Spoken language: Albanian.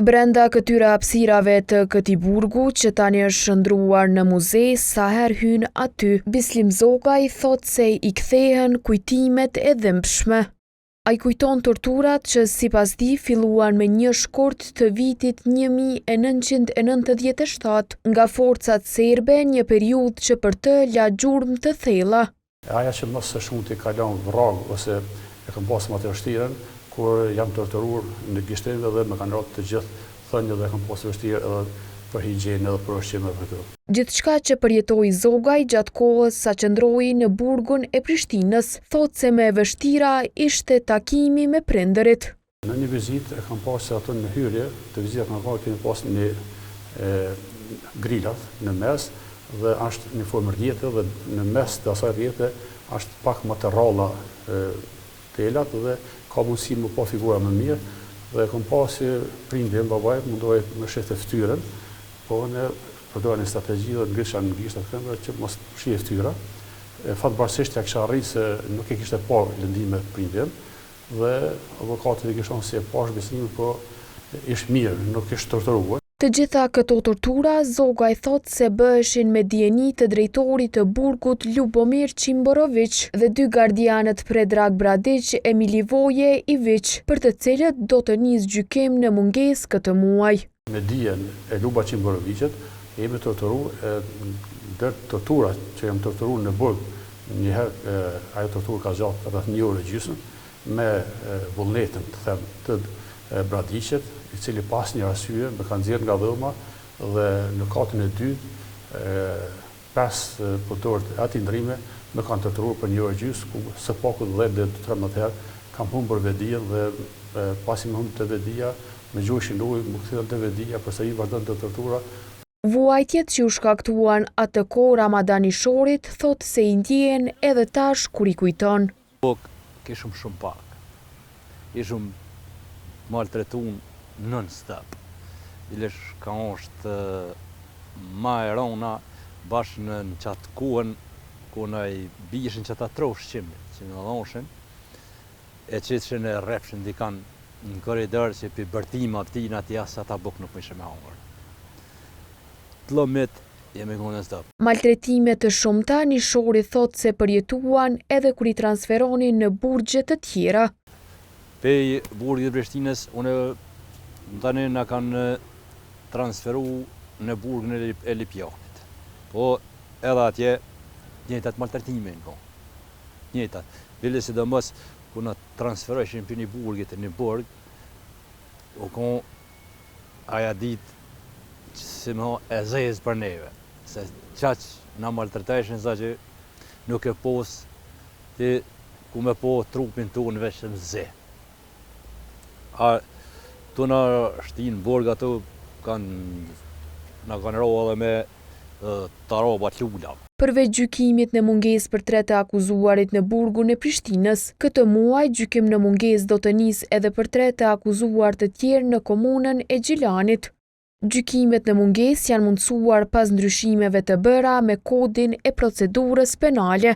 Brenda këtyre hapësirave të këtij burgu, që tani është shndruar në muze, sa herë hyn aty, Bislim Zogaj thot se i kthehen kujtimet e dhimbshme. Ai kujton torturat që sipas tij filluan me 1 shkort të vitit 1997 nga forcat serbe, një periudhë që për të la gjurmë të thella. Aja që mos së shumti ka lënë vrag ose e kam pasur më të vështirën, kur jam torturuar në gishtinve dhe më kanë rrotë të gjithë thënie dhe kam pasur vështirë edhe për higienë edhe për ushqim edhe për këto. Gjithçka që përjetoi Zogaj gjatë kohës sa qëndroi në burgun e Prishtinës, thot se më e vështira ishte takimi me prindërit. Në një vizitë e kam pasur ato në hyrje, të vizita kam kemi pasur një grilat në mes dhe është një formë rrjete dhe në mes të asaj rrjete është pak më të rralla telat dhe ka mundësi më pa figura më mirë dhe kam pasur prindin, babaj, mundohej më shihte fytyrën, po ne përdora një strategji dhe ngrisha në gishtat këmbëve që mos shihej fytyra. Fatbarësisht ja kisha arritë se nuk e kishte pa lëndime prindin dhe avokati i kishon si e pash besimin, po ishte mirë, nuk ishte torturuar. Të gjitha këto tortura, Zogaj thot se bëheshin me dijeni të drejtorit të burgut Ljubomir Qimborović dhe 2 gardianët Predrag Bradić e Milivoje Ivić, për të cilët do të nisë gjykim në mungesë këtë muaj. Me dijen e Luba Qimborovićit jemi torturuar, ndër torturat që jam torturuar në burg, njëherë ajo torturë ka zgjatur rreth 1 orë gjysmë me vullnetin të Bradićit, i cili pas një arsye më kanë nxjerrë nga dhoma dhe në katin e dytë 5 punëtorë të atij ndrime më kanë torturuar për 1 orë gjysmë, ku së paku 10 deri 13 herë kam humbur vedijen dhe pasi më humbë të vedia, me gjoshin ujë më kthyen të vedia, përsëri vazhdon të tortura. Vuajtjet që u shkaktuan atë kohë ramadanishorët thot se i ndjen edhe tash kur i kujton. Kishëm shumë pak. Ishëm maltretuar non-stop. Ilesh ka është ma e rona bashkë në qatë kuën, ku në i bishin që ta trosh qimit, që në dhonshin, e qitëshin e repshin dikan në koridor që për bërtima pëtina tja sa ta buk nuk më ishe me hongër. Tlomit jemi ku non-stop. Maltretimet të shumta nishori thot se përjetuan edhe kur i transferonin në burgje të tjera. Pej burgjet të Prishtinës, unë tani na kanë transferu në burgun e Lipjanit. Po edhe atje njëjtat maltretime në kohë. Njëjtat. Bile sidomos ku na transferoheshin për një burgjet e një burg, u kon aja ditë që si më e zezë për neve. Se qaq na maltreteshin sa që nuk e pos ti ku me po trupin tonë veç në ze. Tu na shtin burg ato na kanë rohë edhe me taroba t'lula. Përveç gjykimit në mungesë për 3 të akuzuarit në burgun e Prishtinës, këtë muaj gjykim në mungesë do të nisë edhe për 3 të akuzuar të tjerë në komunën e Gjilanit. Gjykimet në mungesë janë mundsuar pas ndryshimeve të bëra me kodin e procedurës penale.